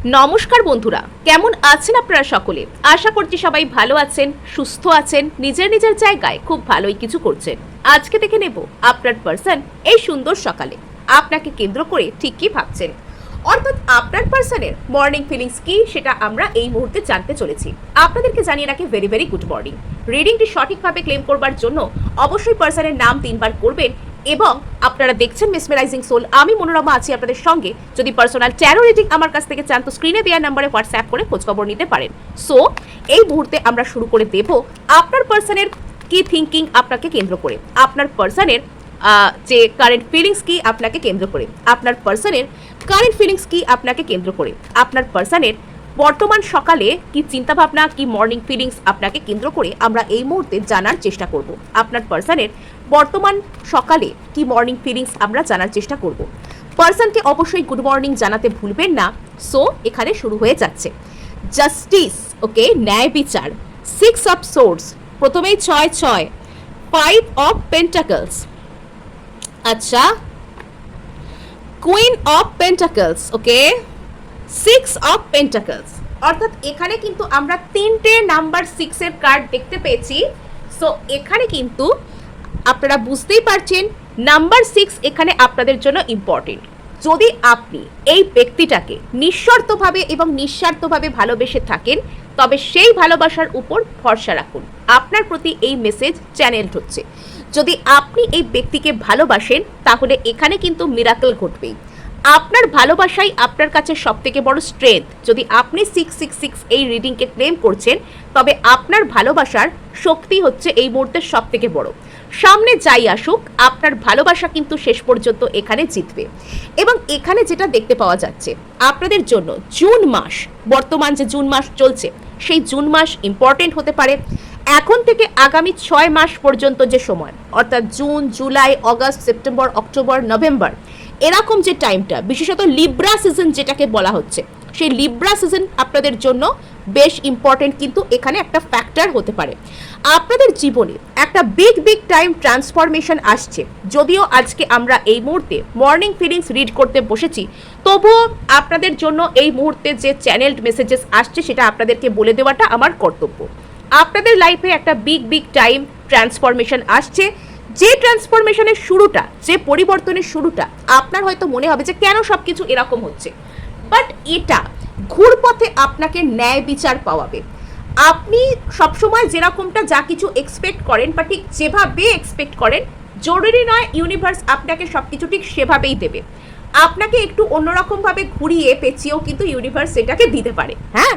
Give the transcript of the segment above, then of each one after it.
নমস্কার বন্ধুরা, কেমন আছেন আপনারা সকলে? আশা করছি সবাই ভালো আছেন, সুস্থ আছেন, নিজের নিজের জায়গায় খুব ভালোই কিছু করছেন। আজকে দেখে নেব আপনার পার্সন এই সুন্দর সকালে আপনাকে কেন্দ্র করে ঠিক কি ভাবছেন, অর্থাৎ আপনার পার্সনের মর্নিং ফিলিংস কি সেটা আমরা এই মুহূর্তে জানতে চলেছি। আপনাদেরকে জানিয়ে রাখি ভেরি ভেরি গুড মর্নিং। রিডিংটি সঠিকভাবে ক্লেম করবার জন্য অবশ্যই পার্সনের নাম 3 বার করবেন এবং আপনারা দেখছেন মেসমেরাইজিং সোল, আমি মনোরমা আছি আপনাদের সঙ্গে। যদি পার্সোনাল ট্যারো রিডিং আমার কাছ থেকে চান তো স্ক্রিনে দেওয়া নম্বরে হোয়াটসঅ্যাপ করে খোঁজখবর নিতে পারেন। সো এই মুহূর্তে আমরা শুরু করে দেব আপনার পার্সনের কি থিঙ্কিং আপনাকে কেন্দ্র করে, আপনার পার্সনের যে কারেন্ট ফিলিংস কি আপনাকে কেন্দ্র করে, আপনার পার্সনের কারেন্ট ফিলিংস কি আপনাকে কেন্দ্র করে, আপনার পার্সনের বর্তমান সকালে কি চিন্তাভাবনা কি মর্নিং ফিলিংস আপনাকে কেন্দ্র করে আমরা এই মুহূর্তে জানার চেষ্টা করব। আপনার পার্সনের বর্তমান সকালে কি মর্নিং ফিলিংস আমরা জানার চেষ্টা করব। পার্সনকে অবশ্যই গুড মর্নিং জানাতে ভুলবেন না। সো এখানে শুরু হয়ে যাচ্ছে জাস্টিস, ওকে, ন্যায় বিচার, 6 অফ সোর্ডস, প্রথমেই 6 5 অফ পেন্টাকলস, আচ্ছা, queen of pentacles, okay, 6 of pentacles. অর্থাৎ এখানে কিন্তু আমরা 3টে নাম্বার 6 এর কার্ড দেখতে পেয়েছি। সো এখানে কিন্তু আপনারা বুঝতেই পারছেন নাম্বার 6 এখানে আপনাদের জন্য ইম্পর্টেন্ট। যদি আপনি এই ব্যক্তিটাকে নিঃশর্তভাবে এবং নিঃস্বার্থভাবে ভালোবেসে থাকেন তবে সেই ভালোবাসার উপর ভরসা রাখুন। আপনার প্রতি এই মেসেজ চ্যানেলড হচ্ছে। যদি আপনি এই ব্যক্তিকে ভালোবাসেন তাহলে এখানে কিন্তু মিরাকল ঘটবেই। আপনার ভালোবাসাই আপনার কাছে সবথেকে বড় স্ট্রেংথ। যদি আপনি 666 এই রিডিংকে ক্লেম করছেন তবে আপনার ভালোবাসার শক্তি হচ্ছে এই মুহূর্তে সবথেকে বড়। সামনে যাই আসুক আপনার ভালোবাসা কিন্তু শেষ পর্যন্ত এখানে জিতবে। এবং এখানে যেটা দেখতে পাওয়া যাচ্ছে আপনাদের জন্য জুন মাস, বর্তমান যে জুন মাস চলছে সেই জুন মাস ইম্পর্টেন্ট হতে পারে। এখন থেকে আগামী 6 মাস পর্যন্ত যে সময়, অর্থাৎ June, July, August, September, October, November, এরকম যে টাইমটা, বিশেষত লিব্রা সিজন যেটাকে বলা হচ্ছে, সেই লিব্রা সিজন আপনাদের জন্য বেশ ইম্পর্টেন্ট কিন্তু এখানে একটা ফ্যাক্টর হতে পারে। আপনাদের জীবনে একটা বিগ টাইম ট্রান্সফরমেশন আসছে। যদিও আজকে আমরা এই মুহূর্তে মর্নিং ফিলিংস রিড করতে বসেছি, তবুও আপনাদের জন্য এই মুহূর্তে যে চ্যানেলড মেসেজেস আসছে সেটা আপনাদেরকে বলে দেওয়াটা আমার কর্তব্য। আপনাদের লাইফে একটা বিগ টাইম ট্রান্সফরমেশন আসছে। যে ট্রান্সফরমেশনের শুরুটা, যে পরিবর্তনের শুরুটা আপনার হয়তো মনে হবে যে কেন সব কিছু এরকম হচ্ছে, বাট এটা ঘুরপথে আপনাকে ন্যায় বিচার পাওয়াবে। আপনি সবসময় যেরকমটা যা কিছু এক্সপেক্ট করেন বা ঠিক যেভাবে এক্সপেক্ট করেন, জরুরি নয় ইউনিভার্স আপনাকে সব কিছু ঠিক সেভাবেই দেবে। আপনাকে একটু অন্যরকমভাবে ঘুরিয়ে পেঁচিয়েও কিন্তু ইউনিভার্স সেটাকে দিতে পারে। হ্যাঁ,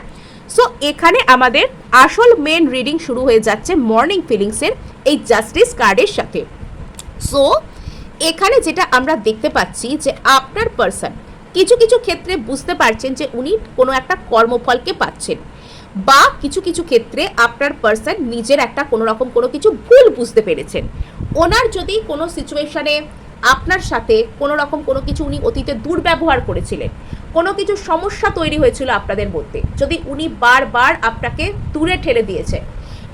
সো এখানে আমাদের আসল মেন রিডিং শুরু হয়ে যাচ্ছে মর্নিং ফিলিংসের এই জাস্টিস কার্ডের সাথে। সো এখানে যেটা আমরা দেখতে পাচ্ছি যে আপনার পার্সন কিছু ক্ষেত্রে বুঝতে পারছেন যে উনি কোনো একটা কর্মফলকে পাচ্ছেন, বা কিছু ক্ষেত্রে আপনার পার্সন নিজের একটা কোনো রকম কোনো কিছু ভুল বুঝতে পেরেছেন। ওনার যদি কোনো সিচুয়েশনে আপনার সাথে কোনো রকম কোনো কিছু উনি অতীতে দুর্ব্যবহার করেছিলেন, কোনো কিছু সমস্যা তৈরি হয়েছিল আপনাদের মধ্যে, যদি উনি বারবার আপনাকে দূরে ঠেলে দিয়েছে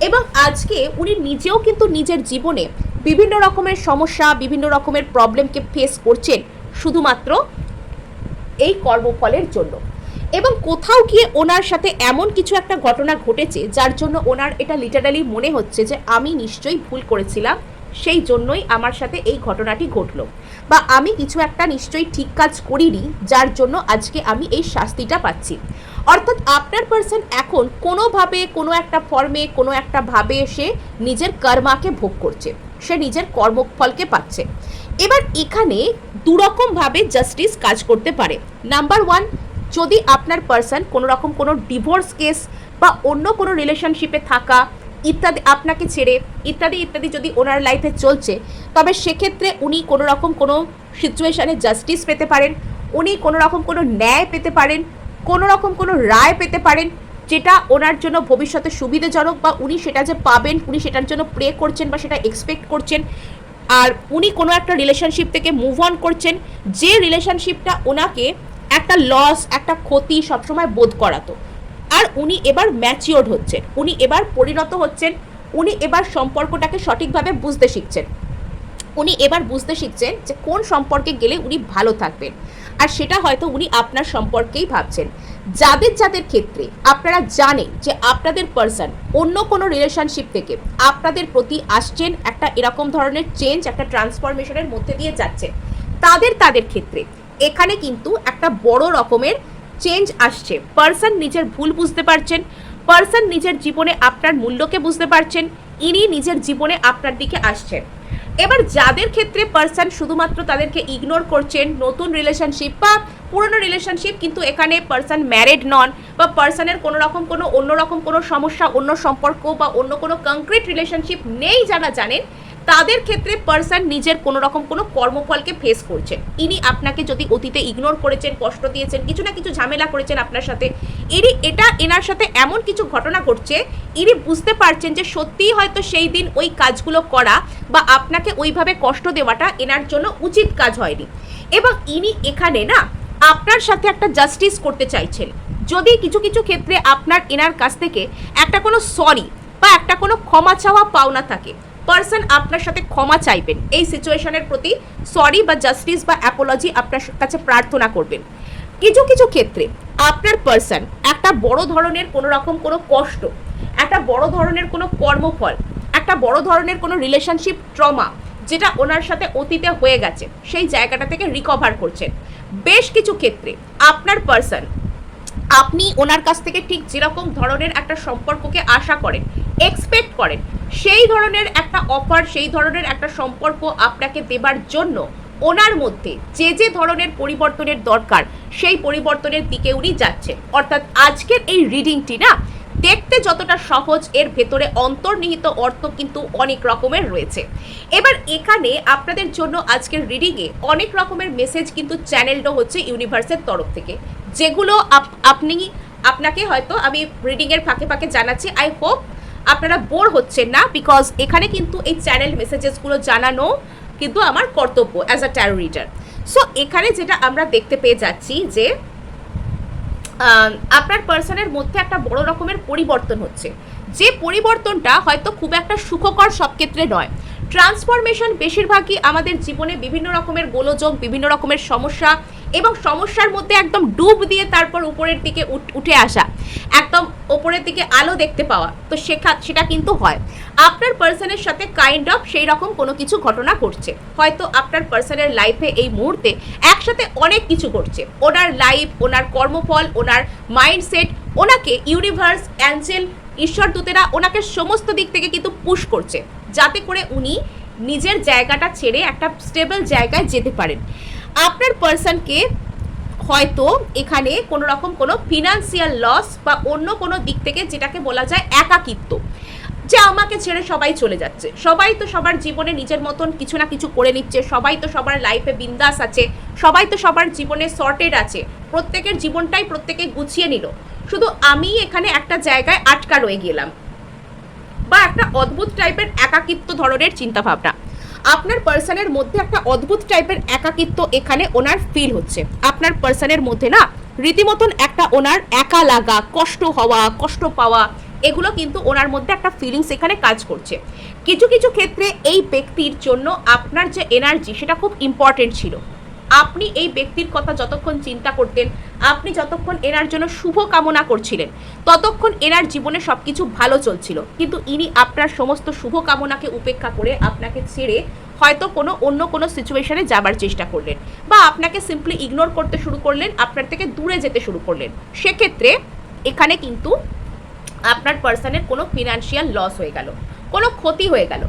এবং আজকে উনি নিজেও কিন্তু নিজের জীবনে বিভিন্ন রকমের সমস্যা, বিভিন্ন রকমের প্রবলেমকে ফেস করছেন শুধুমাত্র এই কর্মফলের জন্য, এবং কোথাও গিয়ে ওনার সাথে এমন কিছু একটা ঘটনা ঘটেছে যার জন্য ওনার এটা লিটারালি মনে হচ্ছে যে আমি নিশ্চয়ই ভুল করেছিলাম, সেই জন্যই আমার সাথে এই ঘটনাটি ঘটলো, বা আমি কিছু একটা নিশ্চয়ই ঠিক কাজ করিনি যার জন্য আজকে আমি এই শাস্তিটা পাচ্ছি। অর্থাৎ আপনার পার্সন এখন কোনোভাবে কোনো একটা ফর্মে কোনো একটা ভাবে সে নিজের কর্মাকে ভোগ করছে, সে নিজের কর্মফলকে পাচ্ছে। এবার এখানে দুরকমভাবে জাস্টিস কাজ করতে পারে। নাম্বার 1, যদি আপনার পার্সন কোনো রকম কোনো ডিভোর্স কেস বা অন্য কোনো রিলেশনশিপে থাকা ইত্যাদি, আপনাকে ছেড়ে ইত্যাদি যদি ওনার লাইফে চলছে, তবে সেক্ষেত্রে উনি কোনো রকম কোনো সিচুয়েশানে জাস্টিস পেতে পারেন, উনি কোনো রকম কোনো ন্যায় পেতে পারেন, কোনো রকম কোনো রায় পেতে পারেন যেটা ওনার জন্য ভবিষ্যতে সুবিধাজনক, বা উনি সেটা যে পাবেন উনি সেটার জন্য প্রে করছেন বা সেটা এক্সপেক্ট করছেন। আর উনি কোনো একটা রিলেশনশিপ থেকে মুভ অন করছেন, যে রিলেশনশিপটা ওনাকে একটা লস, একটা ক্ষতি সবসময় বোধ করাতো, আর উনি এবার ম্যাচিওর্ড হচ্ছেন, উনি এবার পরিণত হচ্ছেন, উনি এবার সম্পর্কটাকে সঠিকভাবে বুঝতে শিখছেন, উনি এবার বুঝতে শিখছেন যে কোন সম্পর্কে গেলে উনি ভালো থাকবেন। আর সেটা হয়তো উনি আপনার সম্পর্কেই ভাবছেন। যাদের যাদের ক্ষেত্রে আপনারা জানেন যে আপনাদের পার্সন অন্য কোনো রিলেশনশিপ থেকে আপনাদের প্রতি আসছেন, একটা এরকম ধরনের চেঞ্জ, একটা ট্রান্সফরমেশনের মধ্যে দিয়ে যাচ্ছেন, তাদের ক্ষেত্রে এখানে কিন্তু একটা বড় রকমের চেঞ্জ আসছে। পার্সন নিজের ভুল বুঝতে পারছেন, পার্সন নিজের জীবনে আপনার মূল্যকে বুঝতে পারছেন, ইনি নিজের জীবনে আপনার দিকে আসছেন। এবার যাদের ক্ষেত্রে পার্সন শুধুমাত্র তাদেরকে ইগনোর করছেন, নতুন রিলেশনশিপ বা পুরনো রিলেশনশিপ কিন্তু এখানে পার্সন ম্যারিড নন, বা পার্সনের কোনো অন্যরকম কোনো সমস্যা, অন্য সম্পর্ক বা অন্য কোনো কংক্রিট রিলেশনশিপ নেই যারা জানেন, তাদের ক্ষেত্রে পার্সন নিজের কোনো রকম কোনো কর্মফলকে ফেস করছেন। ইনি আপনাকে যদি অতীতে ইগনোর করেছেন, কষ্ট দিয়েছেন, কিছু না কিছু ঝামেলা করেছেন আপনার সাথে, এনার সাথে এমন কিছু ঘটনা ঘটছে, ইনি বুঝতে পারছেন যে সত্যিই হয়তো সেই দিন ওই কাজগুলো করা বা আপনাকে ওইভাবে কষ্ট দেওয়াটা এনার জন্য উচিত কাজ হয়নি, এবং ইনি এখানে না আপনার সাথে একটা জাস্টিস করতে চাইছেন। যদি কিছু কিছু ক্ষেত্রে আপনার এনার কাছ থেকে একটা কোনো সরি বা একটা কোনো ক্ষমা চাওয়া পাওনা থাকে, পার্সন আপনার সাথে ক্ষমা চাইবেন, এই সিচুয়েশনের প্রতি সরি বা জাস্টিস বা অ্যাপোলজি আপনার কাছে প্রার্থনা করবেন। কিছু কিছু ক্ষেত্রে আপনার পার্সন একটা বড় ধরনের কোনো রকম কোনো কষ্ট, একটা বড় ধরনের কোনো কর্মফল, একটা বড় ধরনের কোনো রিলেশনশিপ ট্রমা যেটা ওনার সাথে অতীতে হয়ে গেছে, সেই জায়গাটা থেকে রিকভার করছেন। বেশ কিছু ক্ষেত্রে আপনার পার্সন, আপনি ওনার কাছ থেকে ঠিক যেরকম ধরনের একটা সম্পর্ককে আশা করেন, এক্সপেক্ট করেন, সেই ধরনের একটা অফার, সেই ধরনের একটা সম্পর্ক আপনাকে দেবার জন্য ওনার মধ্যে যে ধরনের পরিবর্তনের দরকার, সেই পরিবর্তনের দিকে উনি যাচ্ছেন। অর্থাৎ আজকের এই রিডিংটি না দেখতে যতটা সহজ, এর ভেতরে অন্তর্নিহিত অর্থ কিন্তু অনেক রকমের রয়েছে। এবার এখানে আপনাদের জন্য আজকের রিডিংয়ে অনেক রকমের মেসেজ কিন্তু চ্যানেলটা হচ্ছে ইউনিভার্সের তরফ থেকে, যেগুলো আপনাকে হয়তো আমি রিডিংয়ের ফাঁকে ফাঁকে জানাচ্ছি। আই হোপ আপনারা বোর হচ্ছেন না, বিকজ এখানে কিন্তু এই চ্যানেল মেসেজেসগুলো জানানো কিন্তু আমার কর্তব্য as a taro reader. So এখানে যেটা আমরা দেখতে পেয়ে যাচ্ছি যে আপনার পার্সনের মধ্যে একটা বড় রকমের পরিবর্তন হচ্ছে, যে পরিবর্তনটা হয়তো খুব একটা সুখকর সব ক্ষেত্রে নয়। ট্রান্সফরমেশন বেশিরভাগই আমাদের জীবনে বিভিন্ন রকমের গোলযোগ, বিভিন্ন রকমের সমস্যা, এবং সমস্যার মধ্যে একদম ডুব দিয়ে তারপর উপরের দিকে উঠে আসা, একদম ওপরের দিকে আলো দেখতে পাওয়া, তো সেটা কিন্তু হয়। আপনার পার্সনের সাথে কাইন্ড অফ সেই রকম কোনো কিছু ঘটনা ঘটছে। হয়তো আপনার পার্সনের লাইফে এই মুহূর্তে একসাথে অনেক কিছু ঘটছে, ওনার লাইফ, ওনার কর্মফল, ওনার মাইন্ডসেট, ওনাকে ইউনিভার্স, অ্যাঞ্জেল, ঈশ্বর দূতেরা ওনাকে সমস্ত দিক থেকে কিন্তু পুশ করছে, যাতে করে উনি নিজের জায়গাটা ছেড়ে একটা স্টেবল জায়গায় যেতে পারেন। আপনার পার্সনকে হয়তো এখানে কোনো রকম কোনো ফিনান্সিয়াল লস বা অন্য কোনো দিক থেকে যেটাকে বলা যায় একাকিত্ব, যে আমাকে ছেড়ে সবাই চলে যাচ্ছে, সবাই তো সবার জীবনে নিজের মতন কিছু না কিছু করে নিচ্ছে, সবাই তো সবার লাইফে বিন্দাস আছে, সবাই তো সবার জীবনে সর্টেড আছে, প্রত্যেকের জীবনটাই প্রত্যেকে গুছিয়ে নিল, শুধু আমি এখানে একটা জায়গায় আটকা রয়ে গেলাম, বা একটা অদ্ভুত টাইপের একাকিত্ব ধরনের চিন্তাভাবনা। আপনার পার্সনের মধ্যে একটা অদ্ভুত টাইপের একাকিত্ব এখানে ওনার ফিল হচ্ছে। আপনার পার্সনের মধ্যে না রীতিমতন একটা ওনার একা লাগা, কষ্ট হওয়া, কষ্ট পাওয়া, এগুলো কিন্তু ওনার মধ্যে একটা ফিলিংস এখানে কাজ করছে। কিছু কিছু ক্ষেত্রে এই ব্যক্তির জন্য আপনার যে এনার্জি সেটা খুব ইম্পর্টেন্ট ছিল। আপনি এই ব্যক্তির কথা যতক্ষণ চিন্তা করতেন, আপনি যতক্ষণ এনার জন্য শুভ কামনা করছিলেন, ততক্ষণ এনার জীবনে সব কিছু ভালো চলছিল। কিন্তু ইনি আপনার সমস্ত শুভ কামনাকে উপেক্ষা করে আপনাকে ছেড়ে হয়তো অন্য কোনো সিচুয়েশনে যাবার চেষ্টা করলেন, বা আপনাকে সিম্পলি ইগনোর করতে শুরু করলেন, আপনার থেকে দূরে যেতে শুরু করলেন। সেক্ষেত্রে এখানে কিন্তু আপনার পার্সনের কোনো ফিনান্সিয়াল লস হয়ে গেল, কোনো ক্ষতি হয়ে গেল।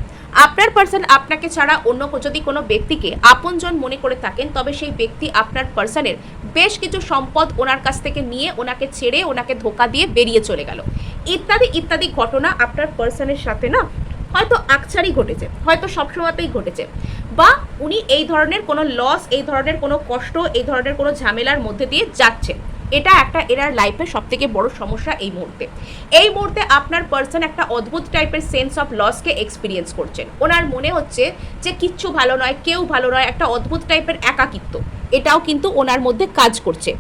আপনার পার্সন আপনাকে ছাড়া অন্য যদি কোনো ব্যক্তিকে আপনজন মনে করে থাকেন, তবে সেই ব্যক্তি আপনার পার্সনের বেশ কিছু সম্পদ ওনার কাছ থেকে নিয়ে ওনাকে ছেড়ে, ওনাকে ধোকা দিয়ে বেরিয়ে চলে গেল, ইত্যাদি ইত্যাদি ঘটনা আপনার পার্সনের সাথে না হয়তো আকছারই ঘটেছে, হয়তো সবসময়তেই ঘটেছে, বা উনি এই ধরনের কোনো লস, এই ধরনের কোনো কষ্ট, এই ধরনের কোনো ঝামেলার মধ্যে দিয়ে যাচ্ছেন। এটা একটা এনার লাইফের সব থেকে বড় সমস্যা এই মুহূর্তে আপনার পার্সন একটা অদ্ভুত টাইপের সেন্স অফ লসকে এক্সপিরিয়েন্স করছেন। ওনার মনে হচ্ছে যে কিচ্ছু ভালো নয়, কেউ ভালো নয়, একটা অদ্ভুত টাইপের একাকিত্ব, এটাও কিন্তু ওনার মধ্যে কাজ করছে।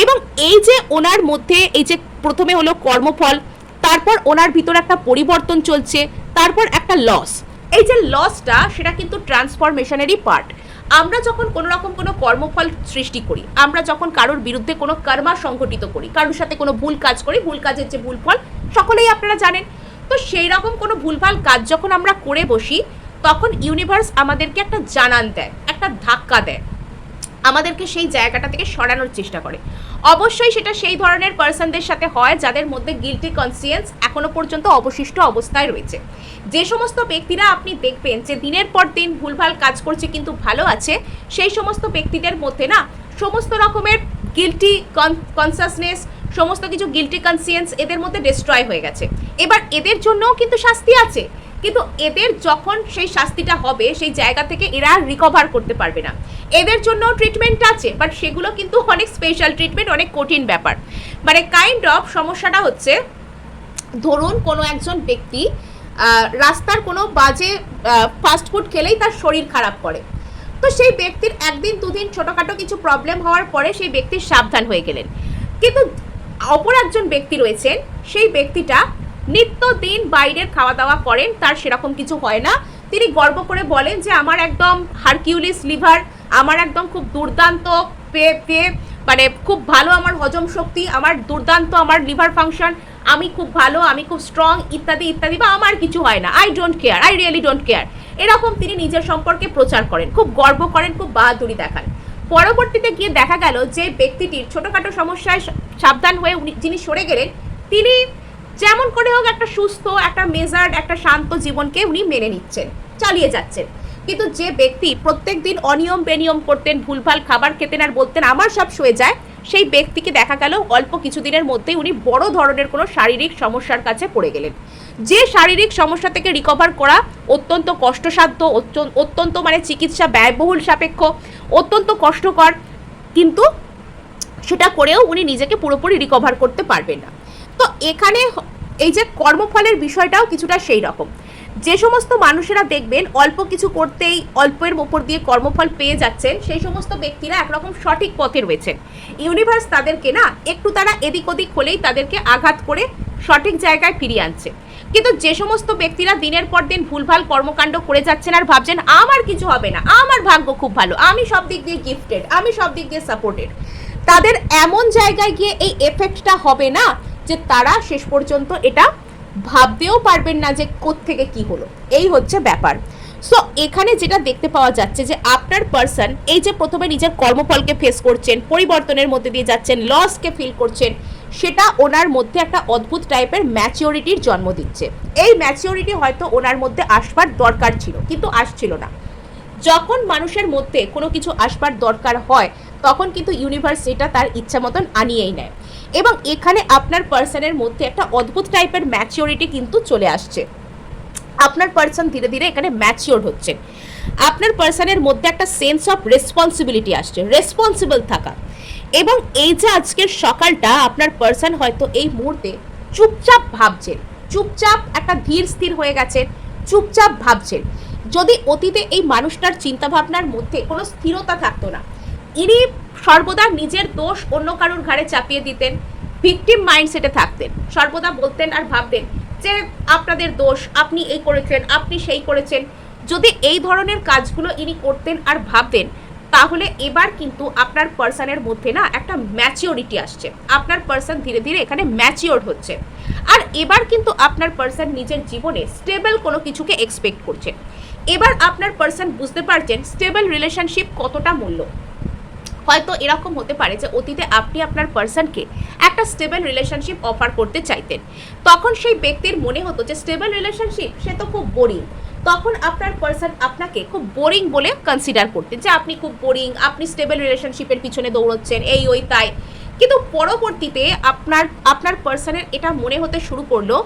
এবং এই যে ওনার মধ্যে এই যে প্রথমে হলো কর্মফল, তারপর ওনার ভিতরে একটা পরিবর্তন চলছে, তারপর একটা লস, এই যে লসটা সেটা কিন্তু ট্রান্সফরমেশনেরই পার্ট। আমরা যখন কোনো রকম কোনো কর্মফল সৃষ্টি করি, আমরা যখন কারোর বিরুদ্ধে কোনো কর্মা সংঘটিত করি, কারোর সাথে কোনো ভুল কাজ করি, ভুল কাজের যে ভুল ফল সকলেই আপনারা জানেন, তো সেই রকম কোনো ভুলভাল কাজ যখন আমরা করে বসি, তখন ইউনিভার্স আমাদেরকে একটা জানান দেয়, একটা ধাক্কা দেয়, আমাদেরকে সেই জায়গাটা থেকে সরানোর চেষ্টা করে। অবশ্যই সেটা সেই ধরনের পার্সনদের সাথে হয় যাদের মধ্যে গিল্টি কনসিয়েন্স এখনো পর্যন্ত অবশিষ্ট অবস্থায় রয়েছে। যে সমস্ত ব্যক্তিরা আপনি দেখবেন যে দিনের পর দিন ভুলভাল কাজ করছে কিন্তু ভালো আছে, সেই সমস্ত ব্যক্তিদের মধ্যে না সমস্ত রকমের গিল্টি কনসাসনেস, সমস্ত কিছু গিল্টি কনসিয়েন্স এদের মধ্যে ডিস্ট্রয় হয়ে গেছে। এবার এদের জন্যও কিন্তু শাস্তি আছে, কিন্তু এদের যখন সেই শাস্তিটা হবে সেই জায়গা থেকে এরা রিকভার করতে পারবে না। এদের জন্য ট্রিটমেন্ট আছে, বাট সেগুলো কিন্তু অনেক স্পেশাল ট্রিটমেন্ট, অনেক কঠিন ব্যাপার। মানে কাইন্ড অফ সমস্যাটা হচ্ছে, ধরুন কোনো একজন ব্যক্তি রাস্তার কোনো বাজে ফাস্টফুড খেলেই তার শরীর খারাপ করে, তো সেই ব্যক্তির একদিন দুদিন ছোটোখাটো কিছু প্রবলেম হওয়ার পরে সেই ব্যক্তির সাবধান হয়ে গেলেন। কিন্তু অপর একজন ব্যক্তি রয়েছেন, সেই ব্যক্তিটা নিত্যদিন বাইরের খাওয়া দাওয়া করেন, তার সেরকম কিছু হয় না, তিনি গর্ব করে বলেন যে আমার একদম হারকিউলিস লিভার, আমার একদম খুব দুর্দান্ত মানে খুব ভালো আমার হজম শক্তি, আমার দুর্দান্ত আমার লিভার ফাংশন, আমি খুব ভালো, আমি খুব স্ট্রং, ইত্যাদি ইত্যাদি, বা আমার কিছু হয় না, I don't care, I really don't care, এরকম তিনি নিজের সম্পর্কে প্রচার করেন, খুব গর্ব করেন, খুব বাহাদুরি দেখান। পরবর্তীতে গিয়ে দেখা গেল যে ব্যক্তিটির ছোটোখাটো সমস্যায় সাবধান হয়ে যিনি সরে গেলেন, তিনি যেমন করে হোক একটা সুস্থ, একটা মেজার্ড, একটা শান্ত জীবনকে উনি মেনে নিচ্ছেন, চালিয়ে যাচ্ছেন। কিন্তু যে ব্যক্তি প্রত্যেক দিন অনিয়ম বেনিয়ম করতেন, ভুলভাল খাবার খেতেন আর বলতেন আমার সব সয়ে যায়, সেই ব্যক্তিকে দেখা গেল অল্প কিছুদিনের মধ্যেই উনি বড় ধরনের কোনো শারীরিক সমস্যার কাছে পড়ে গেলেন। যে শারীরিক সমস্যা থেকে রিকভার করা অত্যন্ত কষ্টসাধ্য, অত্যন্ত মানে চিকিৎসা ব্যয়বহুল সাপেক্ষ, অত্যন্ত কষ্টকর, কিন্তু সেটা করেও উনি নিজেকে পুরোপুরি রিকভার করতে পারবেন না। তো এখানে এই যে কর্মফলের বিষয়টাও কিছুটা সেই রকম। যে সমস্ত মানুষেরা দেখবেন অল্প কিছু করতেই অল্পের ওপর দিয়ে কর্মফল পেয়ে যাচ্ছেন, সেই সমস্ত ব্যক্তিরা একরকম সঠিক পথে রয়েছেন। ইউনিভার্স তাদেরকে না একটু তারা এদিক ওদিক হলেই তাদেরকে আঘাত করে সঠিক জায়গায় ফিরিয়ে আনছে। কিন্তু যে সমস্ত ব্যক্তিরা দিনের পর দিন ভুলভাল কর্মকাণ্ড করে যাচ্ছেন আর ভাবছেন আমার কিছু হবে না, আমার ভাগ্য খুব ভালো, আমি সব দিক দিয়ে গিফটেড, আমি সব দিক দিয়ে সাপোর্টেড, তাদের এমন জায়গায় গিয়ে এই এফেক্টটা হবে না যে তারা শেষ পর্যন্ত এটা ভাবতেও পারবেন না যে কোত্থেকে কি হলো। এই হচ্ছে ব্যাপার। সো এখানে যেটা দেখতে পাওয়া যাচ্ছে যে আপনার পার্সন এই যে প্রথমে নিজের কর্মফলকে ফেস করছেন, পরিবর্তনের মধ্যে দিয়ে যাচ্ছেন, লসকে ফিল করছেন, সেটা ওনার মধ্যে একটা অদ্ভুত টাইপের ম্যাচিওরিটির জন্ম দিচ্ছে। এই ম্যাচিওরিটি হয়তো ওনার মধ্যে আসবার দরকার ছিল, কিন্তু আসছিল না। যখন মানুষের মধ্যে কোনো কিছু আসবার দরকার হয়, তখন কিন্তু ইউনিভার্স এটা তার ইচ্ছা মতন আনিয়েই নেয়। এবং এখানে আপনার পার্সনের মধ্যে একটা অদ্ভুত টাইপের ম্যাচিওরিটি কিন্তু চলে আসছে। আপনার পার্সন ধীরে ধীরে এখানে ম্যাচিওর হচ্ছেন। আপনার পার্সনের মধ্যে একটা সেন্স অফ রেসপন্সিবিলিটি আসছে, রেসপন্সিবল থাকা। এবং এই যে আজকের সকালটা আপনার পার্সন হয়তো এই মুহূর্তে চুপচাপ ভাবছেন, চুপচাপ একটা ধীর স্থির হয়ে গেছেন, চুপচাপ ভাবছেন। যদি অতীতে এই মানুষটার চিন্তাভাবনার মধ্যে কোনো স্থিরতা থাকতো না, ইনি সর্বদা নিজের দোষ অন্য কারোর ঘাড়ে চাপিয়ে দিতেন, ভিকটিম মাইন্ডসেটে থাকতেন, সর্বদা বলতেন আর ভাবতেন যে আপনাদের দোষ, আপনি এই করেছেন, আপনি সেই করেছেন। যদি এই ধরনের কাজগুলো ইনি করতেন আর ভাবতেন, তাহলে এবার কিন্তু আপনার পার্সনের মধ্যে না একটা ম্যাচিওরিটি আসছে। আপনার পার্সন ধীরে ধীরে এখানে ম্যাচিওর হচ্ছে। আর এবার কিন্তু আপনার পার্সন নিজের জীবনে স্টেবল কোনো কিছুকে এক্সপেক্ট করছেন। এবার আপনার পার্সন বুঝতে পারছেন স্টেবল রিলেশনশিপ কতটা মূল্য। হয়তো এরকম হতে পারে যে অতীতে আপনি আপনার পার্সনকে একটা স্টেবল রিলেশনশিপ অফার করতে চাইতেন, তখন সেই ব্যক্তির মনে হতো যে স্টেবল রিলেশনশিপ সে তো খুব বোরিং। তখন আপনার পার্সন আপনাকে খুব বোরিং বলে কনসিডার করতেন, যে আপনি খুব বোরিং, আপনি স্টেবল রিলেশনশিপের পিছনে দৌড়চ্ছেন, এই ওই তাই। কিন্তু পরবর্তীতে আপনার পার্সনের এটা মনে হতে শুরু করলো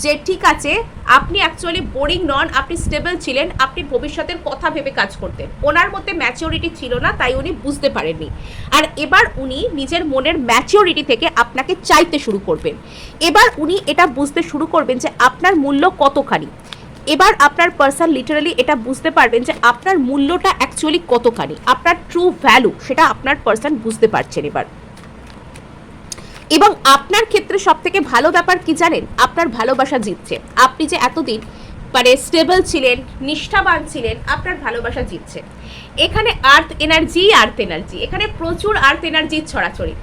যে ঠিক আছে, আপনি অ্যাকচুয়ালি বোরিং নন, আপনি স্টেবল ছিলেন, আপনি ভবিষ্যতের কথা ভেবে কাজ করতেন। ওনার মধ্যে ম্যাচিওরিটি ছিল না, তাই উনি বুঝতে পারেননি। আর এবার উনি নিজের মনের ম্যাচিওরিটি থেকে আপনাকে চাইতে শুরু করবেন। এবার উনি এটা বুঝতে শুরু করবেন যে আপনার মূল্য কতখানি। এবার আপনার পার্সন লিটারালি এটা বুঝতে পারবেন যে আপনার মূল্যটা অ্যাকচুয়ালি কতখানি, আপনার ট্রু ভ্যালু, সেটা আপনার পার্সন বুঝতে পারছেন এবার। এবং আপনার ক্ষেত্রে সব থেকে ভালো ব্যাপার কি জানেন, আপনার ভালোবাসা জিতছে। আপনি যে এতদিন মানে স্টেবল ছিলেন, নিষ্ঠাবান ছিলেন, আপনার ভালোবাসা জিতছে। এখানে আর্থ এনার্জি, এখানে প্রচুর আর্থ এনার্জির ছড়াছড়ি।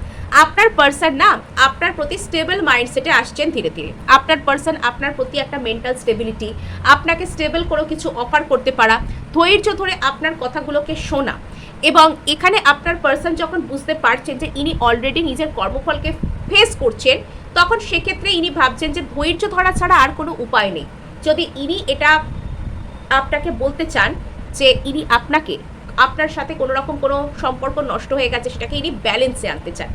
আপনার পার্সন না আপনার প্রতি স্টেবল মাইন্ডসেটে আসছেন ধীরে ধীরে। আপনার পার্সন আপনার প্রতি একটা মেন্টাল স্টেবিলিটি, আপনাকে স্টেবল কোনো কিছু অফার করতে পারা, ধৈর্য ধরে আপনার কথাগুলোকে শোনা। এবং এখানে আপনার পার্সন যখন বুঝতে পারছেন যে ইনি অলরেডি নিজের কর্মফলকে ফেস করছেন, তখন সেক্ষেত্রে ইনি ভাবছেন যে ধৈর্য ধরা ছাড়া আর কোনো উপায় নেই। যদি ইনি এটা আপনাকে বলতে চান যে ইনি আপনার সাথে কোনো রকম কোনো সম্পর্ক নষ্ট হয়ে গেছে, সেটাকে ইনি ব্যালেন্সে আনতে চান।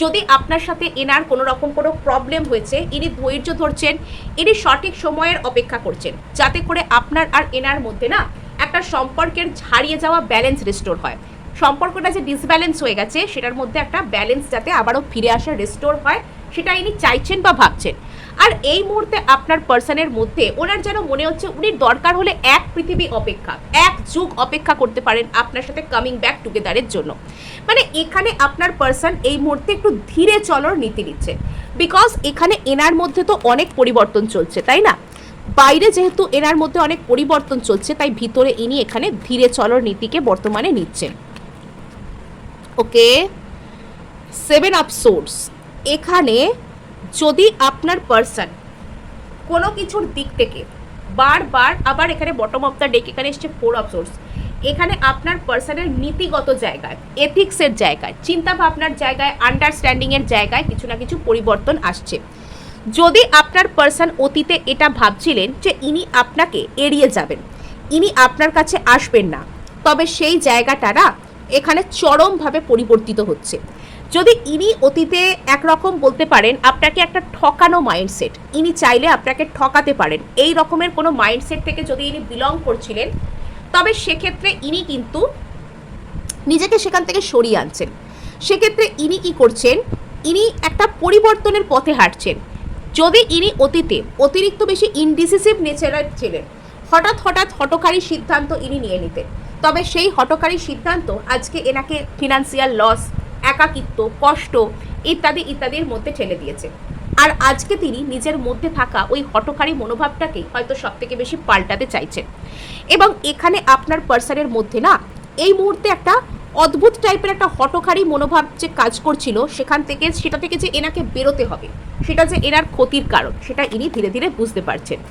যদি আপনার সাথে এনার কোনো রকম কোনো প্রবলেম হয়েছে, ইনি ধৈর্য ধরছেন, ইনি সঠিক সময়ের অপেক্ষা করছেন, যাতে করে আপনার আর এনার মধ্যে না একটা সম্পর্কের হারিয়ে যাওয়া ব্যালেন্স রিস্টোর হয়। সম্পর্কটা যে ডিসব্যালেন্স হয়ে গেছে, সেটার মধ্যে একটা ব্যালেন্স যাতে আবারও ফিরে আসা রিস্টোর হয়, সেটা ইনি চাইছেন বা ভাবছেন। আর এই মুহূর্তে আপনার পার্সনের মধ্যে ওনার যেন মনে হচ্ছে উনি দরকার হলে এক পৃথিবী অপেক্ষা, এক যুগ অপেক্ষা করতে পারেন আপনার সাথে কামিং ব্যাক টুগেদারের জন্য। মানে এখানে আপনার পার্সন এই মুহূর্তে একটু ধীরে চলার নীতি নিচ্ছে, বিকজ এখানে এনার মধ্যে তো অনেক পরিবর্তন চলছে, তাই না? বাইরে যেহেতু এনার মধ্যে অনেক পরিবর্তন চলছে, তাই ভিতরে ইনি এখানে ধীরে চলার নীতিকে বর্তমানে নিচ্ছেন। ওকে, 7 অফ সোর্স। এখানে যদি আপনার পার্সন কোনো কিছুর দিক থেকে বারবার, আবার এখানে বটম অফ দ্য ডেক এখানে এসছে 4 অফ সোর্স। এখানে আপনার পার্সনের নীতিগত জায়গায়, এথিক্সের জায়গায়, চিন্তা ভাবনার জায়গায়, আন্ডারস্ট্যান্ডিংয়ের জায়গায় কিছু না কিছু পরিবর্তন আসছে। যদি আপনার পার্সন অতীতে এটা ভাবছিলেন যে ইনি আপনাকে এড়িয়ে যাবেন, ইনি আপনার কাছে আসবেন না, তবে সেই জায়গাটা না এখানে চরমভাবে পরিবর্তিত হচ্ছে। যদি ইনি অতীতে একরকম বলতে পারেন আপনাকে একটা ঠকানো মাইন্ডসেট, ইনি চাইলে আপনাকে ঠকাতে পারেন, এই রকমের কোনো মাইন্ডসেট থেকে যদি ইনি বিলং করছিলেন, তবে সেক্ষেত্রে ইনি কিন্তু নিজেকে সেখান থেকে সরিয়ে আনছেন। সেক্ষেত্রে ইনি কি করছেন, ইনি একটা পরিবর্তনের পথে হাঁটছেন। যদি ইনি অতীতে অতিরিক্ত বেশি ইনডিসিসিভ নেচারের ছিলেন, হঠাৎ হঠকারী সিদ্ধান্ত ইনি নিয়ে নিতেন, তবে সেই হঠকারী সিদ্ধান্ত আজকে এনাকে ফিনান্সিয়াল লস, একাকিত্ব, কষ্ট ইত্যাদির মধ্যে ঠেলে দিয়েছে। আর আজকে তিনি নিজের মধ্যে থাকা ওই হঠকারী মনোভাবটাকেই হয়তো সব থেকে বেশি পাল্টাতে চাইছেন। এবং এখানে আপনার পার্সনের মধ্যে না এই মুহূর্তে একটা অদ্ভুত টাইপের একটা হঠকারী মনোভাব যে কাজ করছিল, সেটা থেকে যে এনাকে বেরোতে হবে, সেটা যে এনার ক্ষতির কারণ, সেটা ইনি ধীরে ধীরে বুঝতে পারছেন।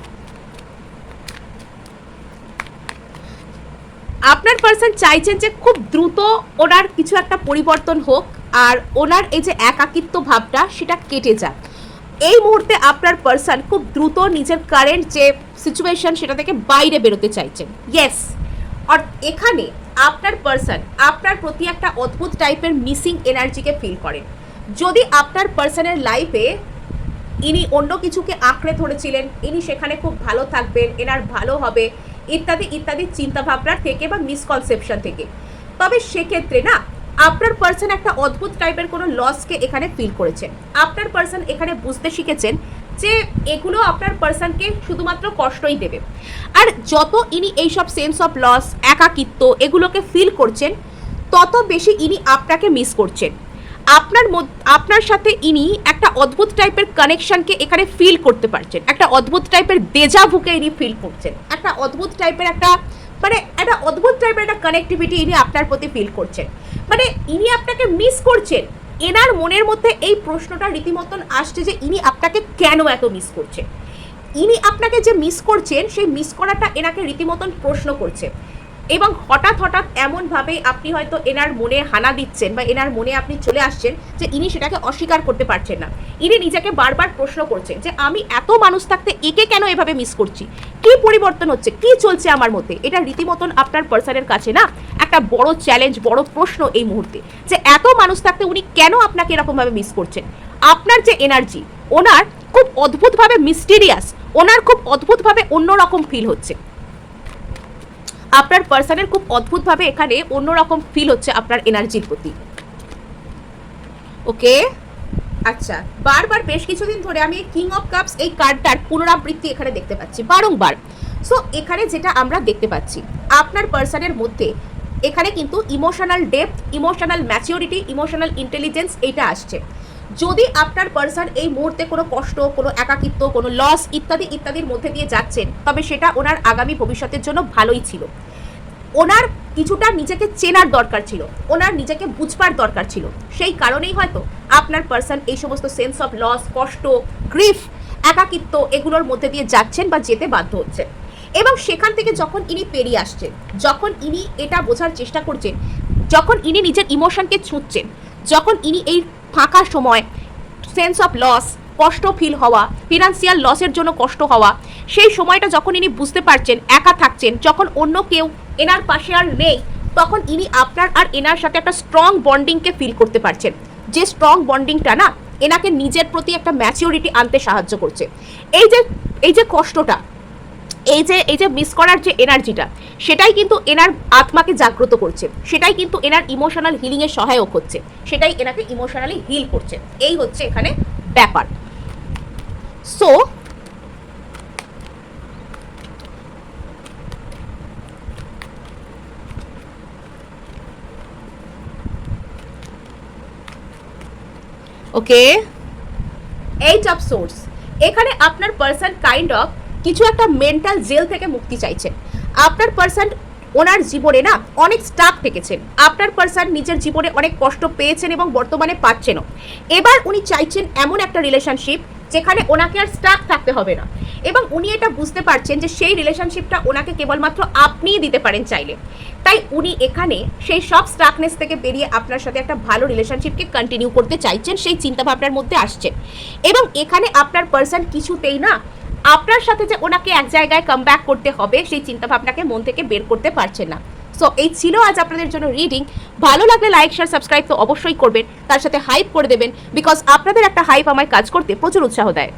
আপনার পার্সন চাইছেন যে খুব দ্রুত ওনার কিছু একটা পরিবর্তন হোক, আর ওনার এই যে একাকিত্ব ভাবটা সেটা কেটে যাক। এই মুহূর্তে আপনার পার্সন খুব দ্রুত নিজের কারেন্ট যে সিচুয়েশন সেটা থেকে বাইরে বেরোতে চাইছেন। ইয়েস, আর এখানে আপনার পার্সন আপনার প্রতি একটা অদ্ভুত টাইপের মিসিং এনার্জিকে ফিল করেন। যদি আপনার পার্সনের লাইফে ইনি অন্য কিছুকে আঁকড়ে ধরেছিলেন, ইনি সেখানে খুব ভালো থাকবেন, এনার ভালো হবে ইত্যাদি চিন্তাভাবনার থেকে বা মিসকনসেপশন থেকে, তবে সেক্ষেত্রে না আপনার পার্সন একটা অদ্ভুত টাইপের কোনো লসকে এখানে ফিল করেছেন। আপনার পার্সন এখানে বুঝতে শিখেছেন যে এগুলো আপনার পার্সনকে শুধুমাত্র কষ্টই দেবে। আর যত ইনি এইসব সেন্স অফ লস, একাকিত্ব এগুলোকে ফিল করছেন, তত বেশি ইনি আপনাকে মিস করছেন। আপনার সাথে ইনি একটা অদ্ভুত টাইপের কানেকশনকে এখানে ফিল করতে পারছেন, একটা অদ্ভুত টাইপের দেজাভুকে ইনি ফিল করছেন, একটা অদ্ভুত টাইপের একটা কানেক্টিভিটি ইনি আপনার প্রতি ফিল করছেন। মানে ইনি আপনাকে মিস করছেন। এনার মনের মধ্যে এই প্রশ্নটা রীতিমতন আসছে যে ইনি আপনাকে কেন এত মিস করছেন। ইনি আপনাকে যে মিস করছেন, সেই মিস করাটা এনাকে রীতিমতন প্রশ্ন করছে। এবং হঠাৎ এমনভাবে আপনি হয়তো এনার মনে হানা দিচ্ছেন বা এনার মনে আপনি চলে আসছেন যে ইনি সেটাকে অস্বীকার করতে পারছেন না। ইনি নিজেকে বারবার প্রশ্ন করছেন যে আমি এত মানুষ থাকতে একে কেন এভাবে মিস করছি, কি পরিবর্তন হচ্ছে, কি চলছে আমার মধ্যে। এটা রীতিমতন আপনার পার্সনের কাছে না একটা বড় চ্যালেঞ্জ, বড় প্রশ্ন এই মুহূর্তে, যে এত মানুষ থাকতে উনি কেন আপনাকে এরকমভাবে মিস করছেন। আপনার যে এনার্জি, ওনার খুব অদ্ভুতভাবে মিস্টিরিয়াস, ওনার খুব অদ্ভুতভাবে অন্যরকম ফিল হচ্ছে। আপনার পার্সনের খুব অদ্ভুতভাবে এখানে অন্যরকম ফিল হচ্ছে আপনার এনার্জির প্রতি। ওকে, আচ্ছা, বারবার বেশ কিছুদিন ধরে আমি কিং অফ কাপস এই কার্ডটার পুনরাবৃত্তি এখানে দেখতে পাচ্ছি বারংবার। সো এখানে যেটা আমরা দেখতে পাচ্ছি, আপনার পার্সনের মধ্যে এখানে কিন্তু emotional depth, emotional maturity, emotional intelligence এইটা আসছে। যদি আপনার পার্সন এই মুহূর্তে কোনো কষ্ট, কোনো একাকিত্ব, কোনো লস ইত্যাদির মধ্যে দিয়ে যাচ্ছেন, তবে সেটা ওনার আগামী ভবিষ্যতের জন্য ভালোই ছিল। ওনার কিছুটা নিজেকে চেনার দরকার ছিল, ওনার নিজেকে বুঝবার দরকার ছিল। সেই কারণেই হয়তো আপনার পার্সন এই সমস্ত সেন্স অফ লস, কষ্ট, গ্রিফ, একাকিত্ব এগুলোর মধ্যে দিয়ে যাচ্ছেন বা যেতে বাধ্য হচ্ছেন। এবং সেখান থেকে যখন ইনি পেরিয়ে আসছেন, যখন ইনি এটা বোঝার চেষ্টা করছেন, যখন ইনি নিজের ইমোশনকে ছুঁচ্ছেন, যখন ইনি এই ফাঁকা সময় সেন্স অফ লস, কষ্ট ফিল হওয়া, ফিনান্সিয়াল লসের জন্য কষ্ট হওয়া, সেই সময়টা যখন ইনি বুঝতে পারছেন, একা থাকছেন, যখন অন্য কেউ এনার পাশে আর নেই, তখন ইনি আপনার আর এনার সাথে একটা স্ট্রং বন্ডিংকে ফিল করতে পারছেন। যে স্ট্রং বন্ডিংটা না এনাকে নিজের প্রতি একটা ম্যাচিউরিটি আনতে সাহায্য করছে। এই যে কষ্টটা, এই যে মিস করার যে এনার্জিটা, সেটাই কিন্তু এনার আত্মাকে জাগ্রত করছে, সেটাই কিন্তু এনার ইমোশনাল হিলিংয়ের সহায়ক হচ্ছে, সেটাই এনাকে ইমোশনালি হিল করছে। এই হচ্ছে এখানে ব্যাপার। So okay, eight of swords, এখানে আপনার পার্সন কাইন্ড অফ কিছু একটা মেন্টাল জেল থেকে মুক্তি চাইছেন। আপনার পার্সন ওনার জীবনে না অনেক স্টাক থেকেছেন, আপনার পার্সন নিজের জীবনে অনেক কষ্ট পেয়েছেন এবং বর্তমানে পাচ্ছেনও। এবার উনি চাইছেন এমন একটা রিলেশনশিপ যেখানে ওনাকে আর স্টাক থাকতে হবে না, এবং উনি এটা বুঝতে পারছেন যে সেই রিলেশনশিপটা ওনাকে কেবলমাত্র আপনিই দিতে পারেন চাইলে। তাই উনি এখানে সেই সব স্টাকনেস থেকে বেরিয়ে আপনার সাথে একটা ভালো রিলেশনশিপকে কন্টিনিউ করতে চাইছেন, সেই চিন্তাভাবনার মধ্যে আসছেন। এবং এখানে আপনার পার্সন কিছুতেই না আপনার সাথে যে ওনাকে এক জায়গায় কাম ব্যাক করতে হবে সেই চিন্তাভাবনাকে মন থেকে বের করতে পারছেন না। সো এই ছিল আজ আপনাদের জন্য রিডিং। ভালো লাগলে লাইক, শেয়ার, সাবস্ক্রাইব তো অবশ্যই করবেন, তার সাথে হাইপ করে দেবেন, বিকজ আপনাদের একটা হাইপ আমায় কাজ করতে প্রচুর উৎসাহ দেয়।